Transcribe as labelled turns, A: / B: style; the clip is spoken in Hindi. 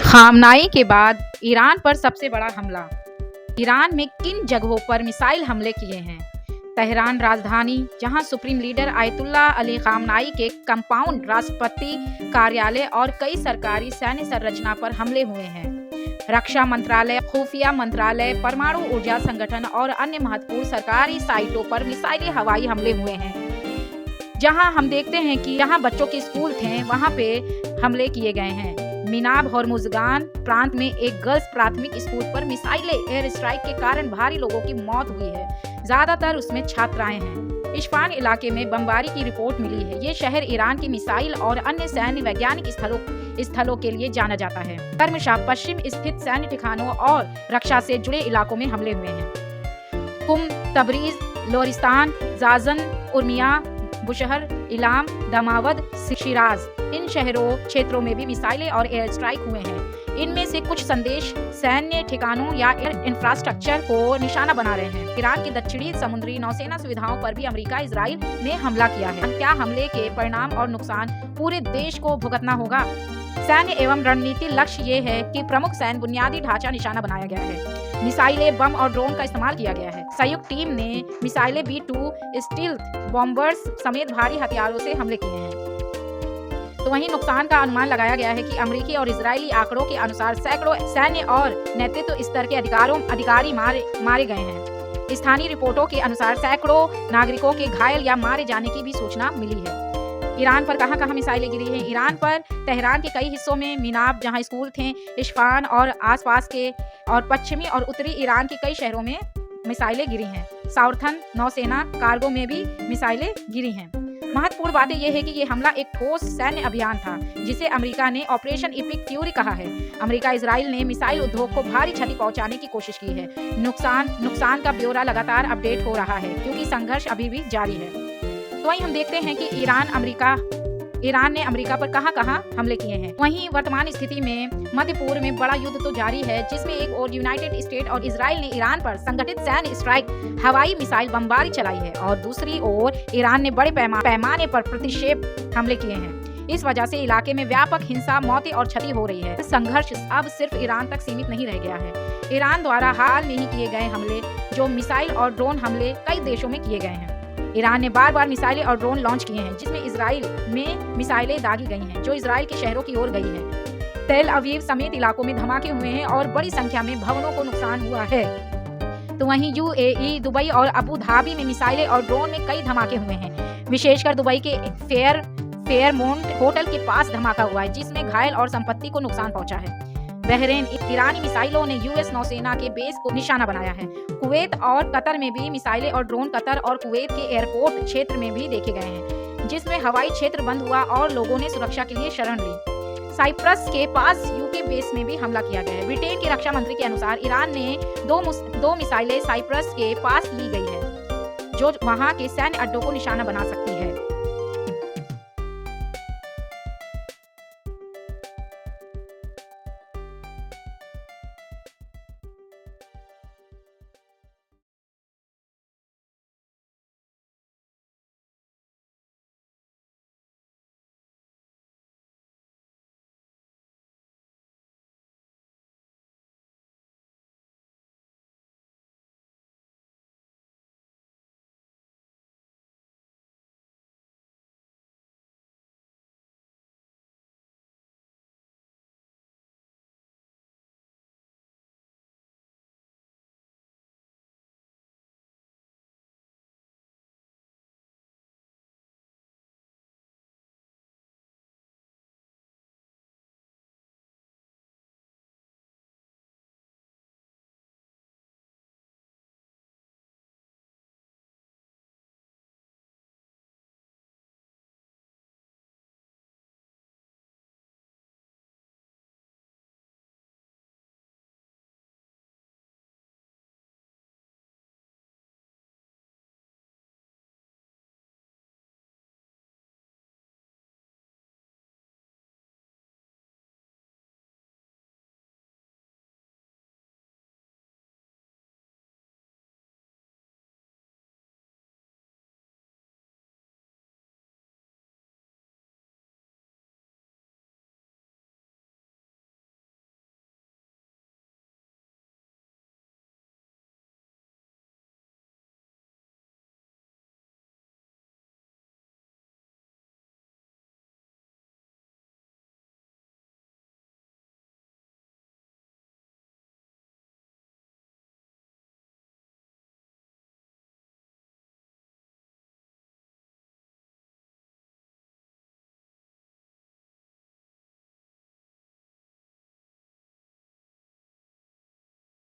A: खामनाई के बाद ईरान पर सबसे बड़ा हमला। ईरान में किन जगहों पर मिसाइल हमले किए हैं? तेहरान राजधानी, जहां सुप्रीम लीडर आयतुल्लाह अली खामनाई के कंपाउंड, राष्ट्रपति कार्यालय और कई सरकारी सैन्य संरचना पर हमले हुए हैं। रक्षा मंत्रालय, खुफिया मंत्रालय, परमाणु ऊर्जा संगठन और अन्य महत्वपूर्ण सरकारी साइटों पर मिसाइली हवाई हमले हुए हैं। जहां हम देखते हैं कि जहां बच्चों के स्कूल थे वहां पे हमले किए गए हैं। मिनाब होर्मुजगान प्रांत में एक गर्ल्स प्राथमिक स्कूल पर मिसाइलें एयर स्ट्राइक के कारण भारी लोगों की मौत हुई है, ज्यादातर उसमें छात्राएं हैं। इस्फहान इलाके में बमबारी की रिपोर्ट मिली है। ये शहर ईरान की मिसाइल और अन्य सैन्य वैज्ञानिक स्थलों के लिए जाना जाता है। कर्मशाह पश्चिम स्थित सैन्य ठिकानों और रक्षा से जुड़े इलाकों में हमले हुए हैं। कुम, तबरीज, लोरिस्तान, जाजन, उर्मिया, बुशहर, इलाम, दमावद, शिराज, इन शहरों क्षेत्रों में भी मिसाइलें और एयर स्ट्राइक हुए हैं। इनमें से कुछ संदेश सैन्य ठिकानों या एयर इंफ्रास्ट्रक्चर को निशाना बना रहे हैं। ईरान की दक्षिणी समुद्री नौसेना सुविधाओं पर भी अमेरिका इजराइल ने हमला किया है। क्या हमले के परिणाम और नुकसान पूरे देश को भुगतना होगा? सैन्य एवं रणनीति लक्ष्य ये है कि प्रमुख सैन्य बुनियादी ढांचा निशाना बनाया गया है। मिसाइलें, बम और ड्रोन का इस्तेमाल किया गया है। संयुक्त टीम ने मिसाइलें, B-2 स्टील्थ बॉम्बर्स समेत भारी हथियारों से हमले किए हैं। तो वहीं नुकसान का अनुमान लगाया गया है कि अमेरिकी और इजरायली आंकड़ों के अनुसार सैकड़ों सैन्य और नेतृत्व स्तर के अधिकारी मारे गए हैं। स्थानीय रिपोर्टों के अनुसार सैकड़ों नागरिकों के घायल या मारे जाने की भी सूचना मिली है। ईरान पर कहां-कहां मिसाइलें गिरी हैं? ईरान पर तेहरान के कई हिस्सों में, मिनाब जहां स्कूल थे, इस्फहान और आसपास के और पश्चिमी और उत्तरी ईरान के कई शहरों में मिसाइलें गिरी हैं। साउथर्न नौसेना कार्गो में भी मिसाइलें गिरी हैं। महत्वपूर्ण बातें यह है कि ये हमला एक ठोस सैन्य अभियान था, जिसे अमेरिका ने ऑपरेशन इपिक फ्यूरी कहा है। अमेरिका इजराइल ने मिसाइल उद्योग को भारी क्षति पहुंचाने की कोशिश की है। नुकसान का ब्यौरा लगातार अपडेट हो रहा है, क्योंकि संघर्ष अभी भी जारी है। तो वहीं हम देखते हैं कि ईरान ने अमेरिका पर कहां-कहां हमले किए हैं। वहीं वर्तमान स्थिति में मध्य पूर्व में बड़ा युद्ध तो जारी है, जिसमें एक और यूनाइटेड स्टेट और इजराइल ने ईरान पर संगठित सैन्य स्ट्राइक, हवाई मिसाइल बमबारी चलाई है, और दूसरी ओर ईरान ने बड़े पैमाने पर प्रतिक्षेप हमले किए हैं। इस वजह से इलाके में व्यापक हिंसा, मौतें और क्षति हो रही है। संघर्ष अब सिर्फ ईरान तक सीमित नहीं रह गया है। ईरान द्वारा हाल में ही किए गए हमले, जो मिसाइल और ड्रोन हमले कई देशों में किए गए हैं। ईरान ने बार-बार मिसाइलें और ड्रोन लॉन्च किए हैं, जिसमें इजराइल में मिसाइलें दागी गई हैं, जो इजराइल के शहरों की ओर गई हैं। तेल अवीव समेत इलाकों में धमाके हुए हैं और बड़ी संख्या में भवनों को नुकसान हुआ है। तो वहीं UAE, दुबई और अबू धाबी में मिसाइलें और ड्रोन में कई धमाके हुए हैं। विशेषकर दुबई के फेयरमोंट होटल के पास धमाका हुआ है, जिसमें घायल और संपत्ति को नुकसान पहुंचा है। बहरीन, ईरानी मिसाइलों ने US नौसेना के बेस को निशाना बनाया है। कुवैत और कतर में भी मिसाइलें और ड्रोन कतर और कुवैत के एयरपोर्ट क्षेत्र में भी देखे गए हैं, जिसमें हवाई क्षेत्र बंद हुआ और लोगों ने सुरक्षा के लिए शरण ली। साइप्रस के पास UK बेस में भी हमला किया गया है। ब्रिटेन के रक्षा मंत्री के अनुसार ईरान ने दो मिसाइलें साइप्रस के पास ली गई है, जो वहां के सैन्य अड्डों को निशाना बना सकती है।